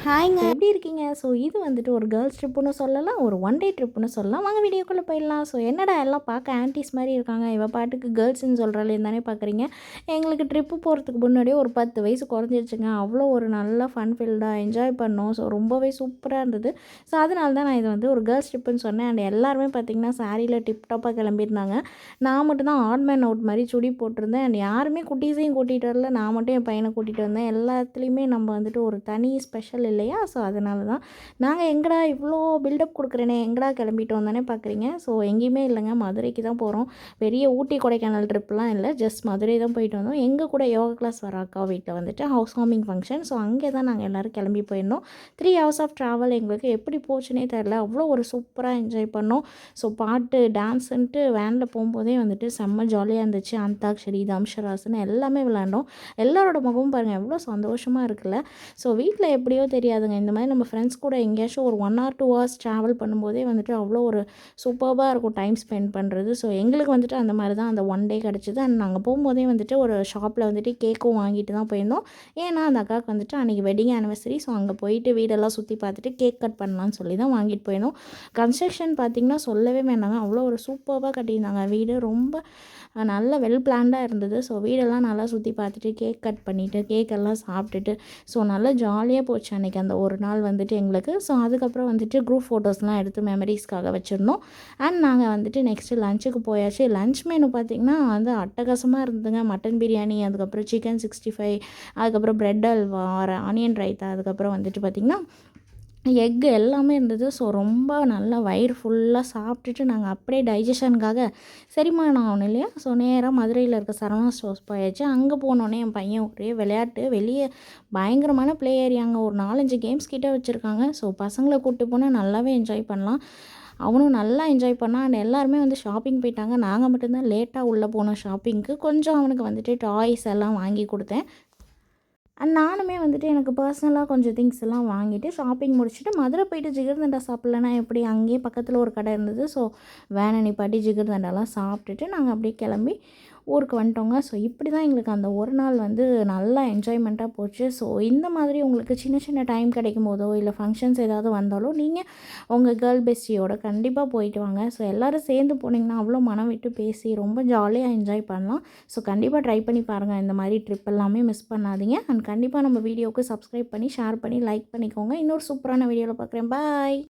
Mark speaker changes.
Speaker 1: ஹாய்ங்க, எப்படி இருக்கீங்க? இது வந்துட்டு ஒரு கேர்ள்ஸ் ட்ரிப்புன்னு சொல்லலாம். ஒரு ஒன் டே ட்ரிப்புன்னு சொல்லலாம். வாங்க வீடியோக்குள்ளே போயிடலாம். என்னடா எல்லாம் பார்க்க ஆன்டீஸ் மாரி இருக்காங்க. இவ பாட்டுக்கு கேர்ள்ஸ்ன்னு சொல்கிறாளேன்னு தானே பார்க்குறீங்க. எங்களுக்கு ட்ரிப்பு போகிறதுக்கு முன்னாடியே ஒரு 10 வயசு குறைஞ்சிருச்சுங்க. அவ்வளோ ஒரு நல்ல ஃபன் ஃபீல்டாக என்ஜாய் பண்ணோம். ரொம்பவே சூப்பராக இருந்தது. அதனால தான் நான் இது வந்து ஒரு கேர்ள்ஸ் ட்ரிப்புன்னு சொன்னேன். அண்ட் எல்லாருமே பார்த்திங்கன்னா சாரியில் டிப்டாப்பாக கிளம்பியிருந்தாங்க. நான் மட்டும் தான் ஆட் மேன் அவுட் மாதிரி சுடி போட்டிருந்தேன். அண்ட் யாருமே குட்டீஸையும் கூட்டிகிட்டு வரல. நான் மட்டும் என் பையனை கூட்டிகிட்டு வந்தேன். எல்லாத்துலேயுமே நம்ம வந்துட்டு ஒரு தனி ஸ்பெஷல் இல்லையா? அதனால தான் நாங்கள் எங்கடா இவ்வளோ பில்டப் கொடுக்குறேனே, எங்கடா கிளம்பிட்டோம் தானே பார்க்குறீங்க. எங்கேயுமே இல்லைங்க, மதுரைக்கு தான் போகிறோம். பெரிய ஊட்டி கொடைக்கானல் ட்ரிப்லாம் இல்லை, ஜஸ்ட் மதுரை தான் போயிட்டு வந்தோம். எங்கள் கூட யோகா கிளாஸ் வர அக்கா வீட்டில் வந்துட்டு ஹவுஸ் வார்மிங் ஃபங்க்ஷன். அங்கே தான் நாங்கள் எல்லோரும் கிளம்பி போயிருந்தோம். 3 ஹவர்ஸ் ஆஃப் ட்ராவல் எங்களுக்கு எப்படி போச்சுன்னே தெரில. அவ்வளோ ஒரு சூப்பராக என்ஜாய் பண்ணோம். பாட்டு டான்ஸுன்ட்டு வேனில் போகும்போதே வந்துட்டு செம்ம ஜாலியாக இருந்துச்சு. அந்தாக்ஷரி, தம்ஷராசன் எல்லாமே விளாண்டோம். எல்லாரோட முகமும் பாருங்கள் எவ்வளோ சந்தோஷமாக இருக்குல்ல. வீட்டில் எப்படியோ தெரியாதுங்க, இந்த மாதிரி நம்ம ஃப்ரெண்ட்ஸ் கூட எங்கேயாச்சும் ஒரு 1 or 2 hours ட்ராவல் பண்ணும்போதே வந்துட்டு அவ்வளோ ஒரு சூப்பர்பாக இருக்கும் டைம் ஸ்பெண்ட் பண்ணுறது. எங்களுக்கு வந்துட்டு அந்த மாதிரி தான் அந்த ஒன் டே கிடச்சிது. அண்ட் நாங்கள் போகும்போதே வந்துட்டு ஒரு ஷாப்பில் வந்துட்டு கேக்கும் வாங்கிட்டு தான் போயிருந்தோம். ஏன்னா அந்த அக்காவுக்கு வந்துட்டு அன்றைக்கி வெட்டிங் ஆனிவர்சரி. அங்கே போயிட்டு வீடெல்லாம் சுற்றி பார்த்துட்டு கேக் கட் பண்ணலான்னு சொல்லி தான் வாங்கிட்டு போயிருந்தோம். கன்ஸ்ட்ரக்ஷன் பார்த்திங்கன்னா சொல்லவே வேண்டாங்க, அவ்வளோ ஒரு சூப்பராக கட்டியிருந்தாங்க. வீடு ரொம்ப நல்ல வெல் பிளான்டாக இருந்தது. வீடெல்லாம் நல்லா சுற்றி பார்த்துட்டு கேக் கட் பண்ணிவிட்டு கேக்கெல்லாம் சாப்பிட்டுட்டு நல்லா ஜாலியாக போச்சு அன்றைக்கி அந்த ஒரு நாள் வந்துட்டு எங்களுக்கு. அதுக்கப்புறம் வந்துட்டு குரூப் ஃபோட்டோஸ்லாம் எடுத்து மெமரிஸ்க்காக வச்சுருந்தோம். அண்ட் நாங்கள் வந்துட்டு நெக்ஸ்ட்டு லஞ்சுக்கு போயாச்சு. லன்ச் மெனு பார்த்திங்கன்னா வந்து அட்டகாசமாக இருந்ததுங்க. மட்டன் பிரியாணி, அதுக்கப்புறம் சிக்கன் 65, அதுக்கப்புறம் பிரெட் அல்வா, ஆனியன் ரைத்தா, அதுக்கப்புறம் வந்துட்டு பார்த்திங்கன்னா எக்கு எல்லாமே இருந்தது. ரொம்ப நல்லா வயிறு ஃபுல்லாக சாப்பிட்டுட்டு நாங்கள் அப்படியே டைஜஷனுக்காக செரிமானம் ஆகணும் இல்லையா, நேராக மதுரையில் இருக்க சரவணா ஸ்டோர்ஸ் போயாச்சு. அங்கே போனோடனே என் பையன் ஒரே விளையாட்டு. வெளியே பயங்கரமான ப்ளே ஏரியாங்க, ஒரு 4-5 கேம்ஸ் கிட்டே வச்சுருக்காங்க. பசங்களை கூப்பிட்டு போனால் நல்லாவே என்ஜாய் பண்ணலாம். அவனும் நல்லா என்ஜாய் பண்ணான். அண்ட் எல்லாருமே வந்து ஷாப்பிங் போயிட்டாங்க. நாங்கள் மட்டும்தான் லேட்டாக உள்ளே போனோம் ஷாப்பிங்க்கு. கொஞ்சம் அவனுக்கு வந்துட்டு டாய்ஸ் எல்லாம் வாங்கி கொடுத்தேன். அண்ட் நானுமே வந்துட்டு எனக்கு பர்சனலாக கொஞ்சம் திங்ஸ் எல்லாம் வாங்கிட்டு ஷாப்பிங் முடிச்சுட்டு மதுரை போயிட்டு ஜிகர்தண்டா சாப்பிட்லன்னா எப்படி, அங்கேயே பக்கத்தில் ஒரு கடை இருந்தது. வேனை நிப்பாட்டி ஜிகர்தண்டாலாம் சாப்பிட்டுட்டு நாங்கள் அப்படியே கிளம்பி ஊருக்கு வந்துட்டோங்க. இப்படி தான் எங்களுக்கு அந்த ஒரு நாள் வந்து நல்லா என்ஜாய்மெண்ட்டாக போச்சு. இந்த மாதிரி உங்களுக்கு சின்ன சின்ன டைம் கிடைக்கும் போதோ இல்லை ஃபங்க்ஷன்ஸ் ஏதாவது வந்தாலும் நீங்கள் உங்கள் கேர்ள் பெஸ்டியோட கண்டிப்பாக போயிட்டு வாங்க. எல்லோரும் சேர்ந்து போனீங்கன்னா அவ்வளோ மனம் விட்டு பேசி ரொம்ப ஜாலியாக என்ஜாய் பண்ணலாம். கண்டிப்பாக ட்ரை பண்ணி பாருங்கள், இந்த மாதிரி ட்ரிப் எல்லாமே மிஸ் பண்ணாதீங்க. அண்ட் கண்டிப்பாக நம்ம வீடியோவுக்கு சப்ஸ்கிரைப் பண்ணி ஷேர் பண்ணி லைக் பண்ணிக்கோங்க. இன்னொரு சூப்பரான வீடியோவில் பார்க்குறேன். பாய்.